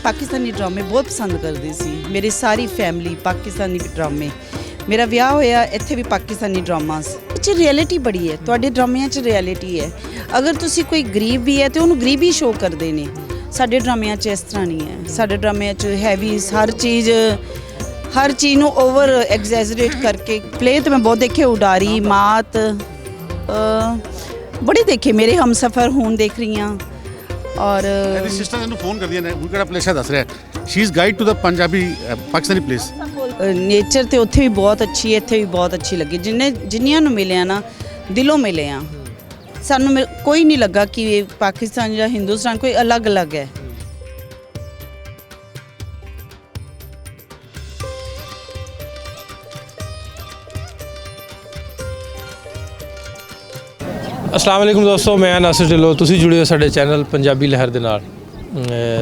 ਪਾਕਿਸਤਾਨੀ ਡਰਾਮੇ ਬਹੁਤ ਪਸੰਦ ਕਰਦੀ ਸੀ। ਮੇਰੀ ਸਾਰੀ ਫੈਮਿਲੀ ਪਾਕਿਸਤਾਨੀ ਡਰਾਮੇ। ਮੇਰਾ ਵਿਆਹ ਹੋਇਆ ਇੱਥੇ ਵੀ ਪਾਕਿਸਤਾਨੀ ਡਰਾਮਾਸ ਚ ਰਿਐਲਿਟੀ ਬੜੀ ਹੈ। ਤੁਹਾਡੇ ਡਰਾਮਿਆਂ 'ਚ ਰਿਐਲਿਟੀ ਹੈ। ਅਗਰ ਤੁਸੀਂ ਕੋਈ ਗਰੀਬ ਵੀ ਹੈ ਤੇ ਉਹਨੂੰ ਗਰੀਬੀ ਸ਼ੋਅ ਕਰਦੇ ਨੇ। ਸਾਡੇ ਡਰਾਮਿਆਂ 'ਚ ਇਸ ਤਰ੍ਹਾਂ ਨਹੀਂ ਹੈ। ਸਾਡੇ ਡਰਾਮਿਆਂ 'ਚ ਹੈਵੀ ਹਰ ਚੀਜ਼ ਨੂੰ ਓਵਰ ਐਗਜ਼ੈਜਰੇਟ ਕਰਕੇ ਪਲੇ ਤਾਂ ਮੈਂ ਬਹੁਤ ਦੇਖੇ। ਉਡਾਰੀ, ਮਾਤ ਬੜੀ ਦੇਖੇ। ਮੇਰੇ ਹਮਸਫਰ ਹੁਣ ਦੇਖ ਰਹੀ ਹਾਂ। ਔਰ ਇਹਦੀ ਸਿਸਟਰ ਇਹਨੂੰ ਫੋਨ ਕਰਦੀਆਂ ਨੇ, ਹੁਣ ਕਿਹੜਾ ਪਲੇਸ ਹੈ ਦੱਸ ਰਿਹਾ। She is guide to the Punjabi Pakistani place. Nature ਤੇ ਉੱਥੇ ਵੀ ਬਹੁਤ ਅੱਛੀ ਹੈ, ਇੱਥੇ ਵੀ ਬਹੁਤ ਅੱਛੀ ਲੱਗੀ। ਜਿੰਨੀਆਂ ਨੂੰ ਮਿਲਿਆ ਨਾ ਦਿਲੋਂ ਮਿਲੇ ਆ। ਸਾਨੂੰ ਕੋਈ ਨਹੀਂ ਲੱਗਾ ਕਿ ਪਾਕਿਸਤਾਨ ਜਾਂ ਹਿੰਦੁਸਤਾਨ ਕੋਈ ਅਲੱਗ ਹੈ। अस्सलाम वालेकुम दोस्तों, मैं नासिर ढिल्लों। तुसी जुड़े हो साडे चैनल पंजाबी लहर दे नाल।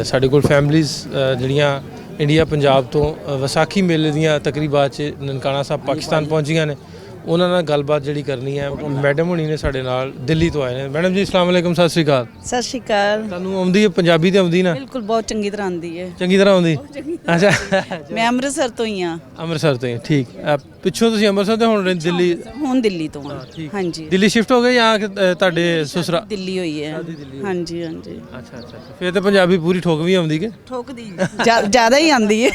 साडे कोल फैमिलीज़ जिहड़ियां इंडिया पंजाब तो विसाखी मेले दीयां तकरीबात च ननकाना साहब पाकिस्तान पहुंचियां ने। ਉਹਨਾਂ ਨਾਲ ਗੱਲਬਾਤ ਜਿਹੜੀ ਕਰਨੀ ਹੈ। ਮੈਡਮ ਹੁਣੀ ਨੇ ਸਾਡੇ ਨਾਲ ਦਿੱਲੀ ਤੋਂ ਆਏ ਨੇ। ਮੈਡਮ ਜੀ ਅਸਲਾਮ ਵਾਲੇਕੁਮ, ਸਤਿ ਸ਼੍ਰੀ ਅਕਾਲ। ਸਤਿ ਸ਼੍ਰੀ ਅਕਾਲ। ਤੁਹਾਨੂੰ ਆਉਂਦੀ ਹੈ ਪੰਜਾਬੀ ਤੇ ਆਉਂਦੀ ਨਾ? ਬਿਲਕੁਲ, ਬਹੁਤ ਚੰਗੀ ਤਰ੍ਹਾਂ ਆਉਂਦੀ ਹੈ। ਚੰਗੀ ਤਰ੍ਹਾਂ ਆਉਂਦੀ? ਅੱਛਾ, ਮੈਂ ਅੰਮ੍ਰਿਤਸਰ ਤੋਂ ਹੀ ਹਾਂ। ਅੰਮ੍ਰਿਤਸਰ ਤੋਂ ਹੀ, ਠੀਕ। ਪਿੱਛੋਂ ਤੁਸੀਂ ਅੰਮ੍ਰਿਤਸਰ ਤੇ ਹੁਣ ਦਿੱਲੀ? ਹੁਣ ਦਿੱਲੀ ਤੋਂ ਹਾਂ। ਹਾਂਜੀ, ਦਿੱਲੀ ਸ਼ਿਫਟ ਹੋ ਗਏ ਜਾਂ ਤੁਹਾਡੇ ਸੁਸਰਾ? ਦਿੱਲੀ ਹੋਈ ਹੈ। ਹਾਂਜੀ। ਅੱਛਾ। ਫਿਰ ਤਾਂ ਪੰਜਾਬੀ ਪੂਰੀ ਠੋਕ ਵੀ ਆਉਂਦੀ ਕਿ? ਠੋਕਦੀ ਜ਼ਿਆਦਾ ਹੀ ਆਉਂਦੀ ਹੈ।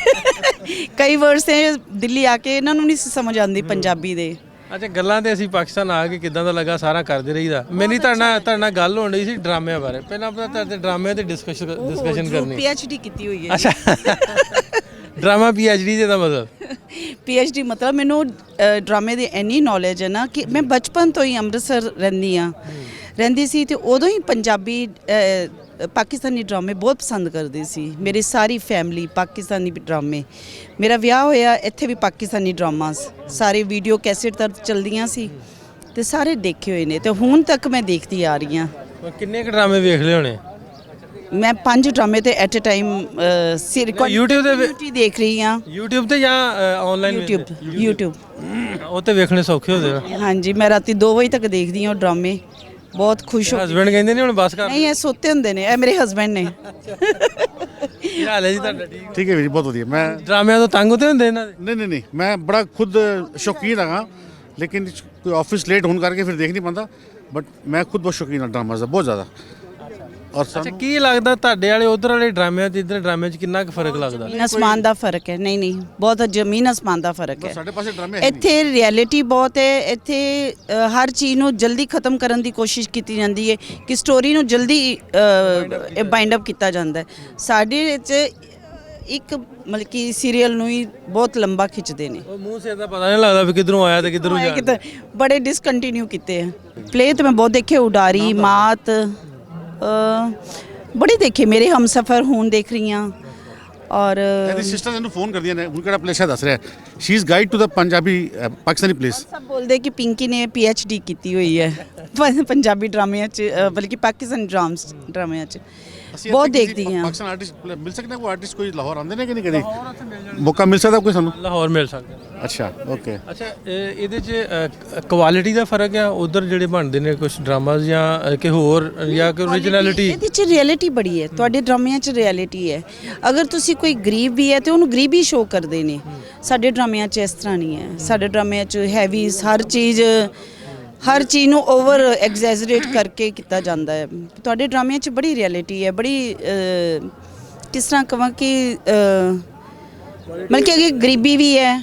ਕਈ ਵਰਡਸ ਤੇ ਦਿੱਲੀ ਆ ਕੇ ਇਹਨਾਂ ਨੂੰ ਨਹੀਂ ਸਮਝ ਆਉਂਦੀ ਪੰਜਾਬੀ ਦੇ। ਅੱਛਾ, ਗੱਲਾਂ ਤੇ ਅਸੀਂ ਪਾਕਿਸਤਾਨ ਆ ਕੇ ਕਿੱਦਾਂ ਦਾ ਲੱਗਾ ਸਾਰਾ ਕਰਦੇ ਰਹੀਦਾ। ਮੇਰੀ ਤੁਹਾਡੇ ਨਾਲ ਗੱਲ ਹੋਣ ਰਹੀ ਸੀ ਡਰਾਮਿਆਂ ਬਾਰੇ। ਪਹਿਲਾਂ ਆਪਾਂ ਤੁਹਾਡੇ ਡਰਾਮਿਆਂ ਤੇ ਡਿਸਕਸ਼ਨ ਕਰਨੀ। PhD ਕੀਤੀ ਹੋਈ ਹੈ। ਅੱਛਾ, ਡਰਾਮਾ PhD ਦਾ ਮਤਲਬ? PhD ਮਤਲਬ ਮੈਨੂੰ ਡਰਾਮੇ ਦੀ ਇੰਨੀ ਨੌਲੇਜ ਹੈ ਨਾ ਕਿ ਮੈਂ ਬਚਪਨ ਤੋਂ ਹੀ ਅੰਮ੍ਰਿਤਸਰ ਰਹਿੰਦੀ ਸੀ ਤੇ ਉਦੋਂ ਹੀ ਪੰਜਾਬੀ ਪਾਕਿਸਤਾਨੀ ਡਰਾਮੇ ਬਹੁਤ ਪਸੰਦ ਕਰਦੀ ਸੀ। ਮੇਰੀ ਸਾਰੀ ਫੈਮਿਲੀ ਪਾਕਿਸਤਾਨੀ ਡਰਾਮੇ। ਮੇਰਾ ਵਿਆਹ ਹੋਇਆ ਇੱਥੇ ਵੀ ਪਾਕਿਸਤਾਨੀ ਡਰਾਮਾਸ ਸਾਰੇ ਵੀਡੀਓ ਕੈਸੇਟ ਤੱਕ ਚਲਦੀਆਂ ਸੀ ਤੇ ਸਾਰੇ ਦੇਖੇ ਹੋਏ ਨੇ ਤੇ ਹੁਣ ਤੱਕ ਮੈਂ ਦੇਖਦੀ ਆ ਰਹੀ ਹਾਂ। ਕਿੰਨੇ ਕੁ ਡਰਾਮੇ ਵੇਖ ਲਏ ਹੋਣੇ? ਮੈਂ 5 ਡਰਾਮੇ ਤੇ ਐਟ ਅ ਟਾਈਮ YouTube ਤੇ ਦੇਖ ਰਹੀ ਹਾਂ। YouTube ਤੇ ਜਾਂ ਆਨਲਾਈਨ? YouTube ਉਹ ਤੇ ਵੇਖਣੇ ਸੌਖੇ ਹੁੰਦੇ ਨੇ। ਹਾਂਜੀ, ਮੈਂ ਰਾਤੀ 2 ਵਜੇ ਤੱਕ ਦੇਖਦੀ ਹਾਂ ਡਰਾਮੇ। ਬਹੁਤ ਖੁਸ਼ ਹੋ। ਹਸਬੈਂਡ ਕਹਿੰਦੇ ਨੇ ਹੁਣ ਬਸ ਕਰ? ਨਹੀਂ, ਇਹ ਸੁੱਤੇ ਹੁੰਦੇ ਨੇ। ਇਹ ਮੇਰੇ ਹਸਬੈਂਡ ਨੇ। ਕੀ ਹਾਲ ਹੈ ਜੀ ਤੁਹਾਡਾ? ਠੀਕ ਹੈ ਵੀਰ, ਬਹੁਤ ਵਧੀਆ। ਮੈਂ ਡਰਾਮਿਆਂ ਤੋਂ ਤੰਗ ਹੁੰਦੇ ਇਹਨਾਂ ਦੇ? ਨਹੀਂ, ਮੈਂ ਬੜਾ ਖੁਦ ਸ਼ੌਕੀਨ ਹੈਗਾ, ਲੇਕਿਨ ਕੋਈ ਆਫਿਸ ਲੇਟ ਹੋਣ ਕਰਕੇ ਫਿਰ ਦੇਖ ਨਹੀਂ ਪਾਉਂਦਾ। ਬਟ ਮੈਂ ਖੁਦ ਬਹੁਤ ਸ਼ੌਕੀਨ ਹਾਂ ਡਰਾਮਾ ਦਾ, ਬਹੁਤ ਜ਼ਿਆਦਾ। ਔਰ ਅੱਛਾ, ਕੀ ਲੱਗਦਾ ਤੁਹਾਡੇ ਵਾਲੇ ਉਧਰ ਵਾਲੇ ਡਰਾਮਿਆਂ ਤੇ ਇੱਧਰ ਡਰਾਮਿਆਂ 'ਚ ਕਿੰਨਾ ਕੁ ਫਰਕ ਲੱਗਦਾ? ਜ਼ਮੀਨ ਅਸਮਾਨ ਦਾ ਫਰਕ ਹੈ। ਨਹੀਂ, ਬਹੁਤ ਜ਼ਮੀਨ ਅਸਮਾਨ ਦਾ ਫਰਕ ਹੈ। ਸਾਡੇ ਪਾਸੇ ਡਰਾਮੇ ਹੈ ਇੱਥੇ ਰਿਐਲਿਟੀ ਬਹੁਤ ਹੈ। ਇੱਥੇ ਹਰ ਚੀਜ਼ ਨੂੰ ਜਲਦੀ ਖਤਮ ਕਰਨ ਦੀ ਕੋਸ਼ਿਸ਼ ਕੀਤੀ ਜਾਂਦੀ ਹੈ ਕਿ ਸਟੋਰੀ ਨੂੰ ਜਲਦੀ ਬਾਈਂਡ ਅਪ ਕੀਤਾ ਜਾਂਦਾ ਹੈ। ਸਾਡੇ ਵਿੱਚ ਇੱਕ ਮਤਲਬ ਕਿ ਸੀਰੀਅਲ ਨੂੰ ਹੀ ਬਹੁਤ ਲੰਬਾ ਖਿੱਚਦੇ ਨੇ। ਉਹ ਮੂੰਹ ਸੇ ਦਾ ਪਤਾ ਨਹੀਂ ਲੱਗਦਾ ਵੀ ਕਿੱਧਰੋਂ ਆਇਆ ਤੇ ਕਿੱਧਰੋਂ ਜਾ। ਬੜੇ ਡਿਸਕੰਟੀਨਿਊ ਕੀਤੇ ਹੈ। ਪਲੇ ਤਾਂ ਮੈਂ ਬਹੁਤ ਦੇਖੇ। ਉਡਾਰੀ, ਮਾਤ ਬੜੀ ਦੇਖੇ। ਮੇਰੇ ਹਮਸਫਰ ਹੁਣ ਦੇਖ ਰਹੀ ਹਾਂ। ਔਰ ਇਹਦੀ ਸਿਸਟਰ ਇਹਨੂੰ ਫੋਨ ਕਰਦੀਆਂ ਨੇ, ਹੁਣ ਕਿਹੜਾ ਪਲੇਸ ਹੈ ਦੱਸ ਰਿਹਾ। She is guide to the Punjabi Pakistani place. ਸਭ ਬੋਲਦੇ ਕਿ ਪਿੰਕੀ ਨੇ PhD ਕੀਤੀ ਹੋਈ ਹੈ ਪੰਜਾਬੀ ਡਰਾਮਿਆਂ 'ਚ, ਬਲਕਿ ਪਾਕਿਸਤਾਨੀ ਡਰਾਮਿਆਂ 'ਚ ਬਹੁਤ ਦੇਖਦੀ ਹਾਂ। ਪਾਕਿਸਤਾਨ ਆਰਟਿਸਟ ਮਿਲ ਸਕਦੇ ਕੋਈ ਆਰਟਿਸਟ ਕੋਈ ਲਾਹੌਰ ਆਉਂਦੇ ਨੇ ਕਿ ਨਹੀਂ? ਕਦੇ ਮੌਕਾ ਮਿਲ ਸਕਦਾ ਕੋਈ ਸਾਨੂੰ? ਲਾਹੌਰ ਮਿਲ ਸਕਦਾ। ਅੱਛਾ, ਓਕੇ। ਅੱਛਾ, ਇਹਦੇ 'ਚ ਕੁਆਲਿਟੀ ਦਾ ਫਰਕ ਹੈ ਉਧਰ ਜਿਹੜੇ ਬਣਦੇ ਨੇ ਕੁਝ ਡਰਾਮਾਸ ਜਾਂ ਕਿ ਹੋਰ ਜਾਂ ਕਿ ਓਰੀਜਨੈਲਿਟੀ? ਇਹਦੇ 'ਚ ਰਿਐਲਿਟੀ ਬੜੀ ਹੈ। ਤੁਹਾਡੇ ਡਰਾਮਿਆਂ 'ਚ ਰਿਐਲਿਟੀ ਹੈ। ਅਗਰ ਤੁਸੀਂ ਕੋਈ ਗਰੀਬ ਵੀ ਹੈ ਤੇ ਉਹਨੂੰ ਗਰੀਬੀ ਸ਼ੋਅ ਕਰਦੇ ਨੇ। ਸਾਡੇ ਡਰਾਮਿਆਂ 'ਚ ਇਸ ਤਰ੍ਹਾਂ ਨਹੀਂ ਹੈ। ਸਾਡੇ ਡਰਾਮਿਆਂ 'ਚ ਹੈਵੀ ਹਰ ਚੀਜ਼ ਨੂੰ ਓਵਰ ਐਗਜ਼ੈਜਰੇਟ ਕਰਕੇ ਕੀਤਾ ਜਾਂਦਾ ਹੈ। ਤੁਹਾਡੇ ਡਰਾਮਿਆਂ 'ਚ ਬੜੀ ਰਿਐਲਿਟੀ ਹੈ। ਬੜੀ ਕਿਸ ਤਰ੍ਹਾਂ ਕਹਾਂ ਕਿ ਮਤਲਬ ਕਿ ਅਗਰ ਗਰੀਬੀ ਵੀ ਹੈ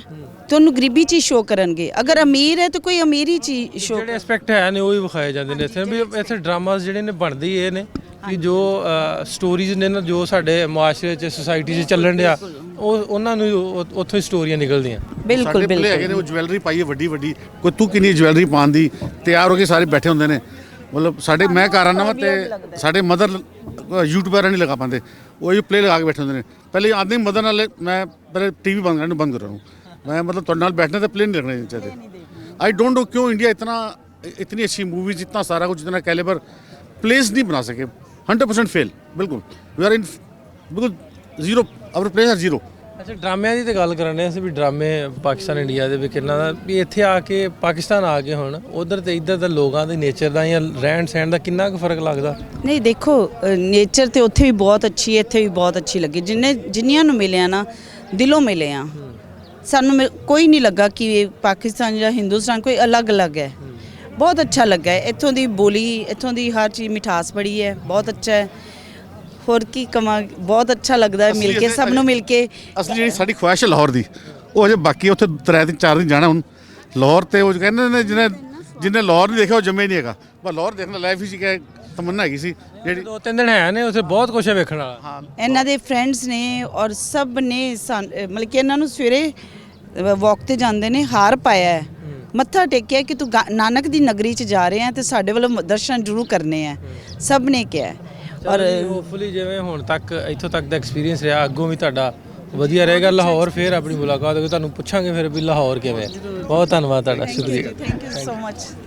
ਤੇ ਉਹਨੂੰ ਗਰੀਬੀ 'ਚ ਹੀ ਸ਼ੋਅ ਕਰਨਗੇ। ਅਗਰ ਅਮੀਰ ਹੈ ਤਾਂ ਕੋਈ ਅਮੀਰੀ 'ਚ ਹੀ ਸ਼ੋਅ। ਜਿਹੜੇ ਐਸਪੈਕਟ ਹੈ ਨੇ ਉਹ ਹੀ ਵਿਖਾਏ ਜਾਂਦੇ ਨੇ ਇੱਥੇ। ਵੀ ਇੱਥੇ ਡਰਾਮਾਸ ਜਿਹੜੇ ਨੇ ਬਣਦੇ ਹੀ ਇਹ ਨੇ ਕਿ ਜੋ ਸਟੋਰੀਜ਼ ਨੇ ਨਾ, ਜੋ ਸਾਡੇ ਮੁਆਸ਼ਰੇ 'ਚ ਸੋਸਾਇਟੀ 'ਚ ਚੱਲਣ ਡਿਆ, ਉਹਨਾਂ ਨੂੰ ਉੱਥੋਂ ਹੀ ਸਟੋਰੀਆਂ ਨਿਕਲਦੀਆਂ। ਬਿਲਕੁਲ ਹੈਗੇ ਨੇ। ਉਹ ਜਵੈਲਰੀ ਪਾਈ ਹੈ ਵੱਡੀ ਕੋਈ ਤੂੰ ਕਿੰਨੀ ਜਵੈਲਰੀ ਪਾਉਣ ਦੀ ਤਿਆਰ ਹੋ ਕੇ ਸਾਰੇ ਬੈਠੇ ਹੁੰਦੇ ਨੇ। ਮਤਲਬ ਸਾਡੇ ਮੈਂ ਘਰ ਆਉਂਦਾ ਵਾ ਤੇ ਸਾਡੇ ਮਦਰ ਯੂਟਿਊਬਰ ਨਹੀਂ ਲਗਾ ਪਾਉਂਦੇ, ਉਹ ਹੀ ਪਲੇ ਲਗਾ ਕੇ ਬੈਠੇ ਹੁੰਦੇ ਨੇ। ਪਹਿਲੇ ਆਉਂਦੇ ਮਦਰ ਨਾਲ ਮੈਂ ਪਹਿਲੇ TV ਬੰਦ ਕਰਾਂ ਮੈਂ ਮਤਲਬ ਤੁਹਾਡੇ ਨਾਲ ਬੈਠਣੇ ਤੇ ਪਲੇ ਨਹੀਂ ਰੱਖਣੇ ਚਾਹੀਦੇ। आई डोंट नो क्यों इंडिया इतनी अच्छी मूवीज, इतना सारा कुछ, इतना कैलिबर प्लेस नहीं बना सके। 100% फेल। बिल्कुल वी आर इन बिल्कुल zero, our place are zero. ਅੱਛਾ, ਡਰਾਮਿਆਂ ਦੀ ਤੇ ਗੱਲ ਕਰਨੇ ਅਸੀਂ ਵੀ ਡਰਾਮੇ ਪਾਕਿਸਤਾਨ ਇੰਡੀਆ ਦੇ ਵਿੱਚ ਇਹਨਾਂ ਦਾ ਵੀ ਇੱਥੇ ਆ ਕੇ ਪਾਕਿਸਤਾਨ ਆ ਕੇ ਹੁਣ ਉਧਰ ਤੇ ਇੱਧਰ ਦਾ ਲੋਕਾਂ ਦੇ ਨੇਚਰ ਦਾ ਜਾਂ ਰਹਿਣ ਸਹਿਣ ਦਾ ਕਿੰਨਾ ਕੁ ਫਰਕ ਲੱਗਦਾ? ਨਹੀਂ ਦੇਖੋ, ਨੇਚਰ ਤੇ ਉੱਥੇ ਵੀ ਬਹੁਤ ਅੱਛੀ ਹੈ, ਇੱਥੇ ਵੀ ਬਹੁਤ ਅੱਛੀ ਲੱਗੀ। ਜਿੰਨੀਆਂ ਨੂੰ ਮਿਲਿਆ ਨਾ, ਦਿਲੋਂ ਮਿਲੇ ਆ ਸਾਨੂੰ। ਕੋਈ ਨਹੀਂ ਲੱਗਾ ਕਿ ਪਾਕਿਸਤਾਨ ਜਾਂ ਹਿੰਦੁਸਤਾਨ ਕੋਈ ਅਲੱਗ-ਅਲੱਗ ਹੈ। ਬਹੁਤ ਅੱਛਾ ਲੱਗਾ ਹੈ। ਇੱਥੋਂ ਦੀ ਬੋਲੀ, ਇੱਥੋਂ ਦੀ ਹਰ ਚੀਜ਼ ਮਿਠਾਸ ਬੜੀ ਹੈ, ਬਹੁਤ ਅੱਛਾ ਹੈ। ਹੋਰ ਕੀ ਕਮਾਂ, ਬਹੁਤ ਅੱਛਾ ਲੱਗਦਾ ਹੈ ਮਿਲ ਕੇ, ਸਭ ਨੂੰ ਮਿਲ ਕੇ। ਅਸਲੀ ਜਿਹੜੀ ਸਾਡੀ ਖੁਆਇਸ਼ ਹੈ ਲਾਹੌਰ ਦੀ, ਉਹ ਅਜੇ ਬਾਕੀ ਉੱਥੇ 3 ਦਿਨ 4 ਦਿਨ ਜਾਣਾ ਹੁਣ ਲਾਹੌਰ। ਤੇ ਉਹ ਕਹਿੰਦੇ ਨੇ ਜਿਹਨੇ ਲਾਹੌਰ ਨਹੀਂ ਦੇਖਿਆ ਉਹ ਜੰਮੇ ਨਹੀਂ ਹੈਗਾ। ਪਰ ਲਾਹੌਰ ਦੇਖਣਾ ਲਾਈਫ ਵਿੱਚ ਇੱਕ ਤਮੰਨਾ ਹੈਗੀ ਸੀ ਜਿਹੜੀ 2-3 ਦਿਨ ਹੈ ਨੇ ਉੱਥੇ, ਬਹੁਤ ਕੁਝ ਹੈ ਵੇਖਣ ਵਾਲਾ। ਹਾਂ, ਇਹਨਾਂ ਦੇ ਫਰੈਂਡਸ ਨੇ ਔਰ ਸਭ ਨੇ ਮਤਲਬ ਕਿ ਇਹਨਾਂ ਨੂੰ ਸਵੇਰੇ ਵਾਕ ਤੇ ਜਾਂਦੇ ਨੇ, ਹਾਰ ਪਾਇਆ ਹੈ, ਮੱਥਾ ਟੇਕਿਆ ਕਿ ਤੂੰ ਨਾਨਕ ਦੀ ਨਗਰੀ 'ਚ ਜਾ ਰਹੇ ਆ ਤੇ ਸਾਡੇ ਵੱਲੋਂ ਦਰਸ਼ਨ ਜ਼ਰੂਰ ਕਰਨੇ ਆ, ਸਭ ਨੇ ਕਿਹਾ। ਔਰ ਹੋਪਫੁਲੀ ਜਿਵੇਂ ਹੁਣ ਤੱਕ ਇੱਥੋਂ ਤੱਕ ਦਾ ਐਕਸਪੀਰੀਅੰਸ ਰਿਹਾ, ਅੱਗੋਂ ਵੀ ਤੁਹਾਡਾ ਵਧੀਆ ਰਹੇਗਾ। ਲਾਹੌਰ ਫਿਰ ਆਪਣੀ ਮੁਲਾਕਾਤ ਹੋਵੇ, ਤੁਹਾਨੂੰ ਪੁੱਛਾਂਗੇ ਫਿਰ ਵੀ ਲਾਹੌਰ ਕਿਵੇਂ। ਬਹੁਤ ਧੰਨਵਾਦ ਤੁਹਾਡਾ, ਸ਼ੁਕਰੀਆ। Thank you so much.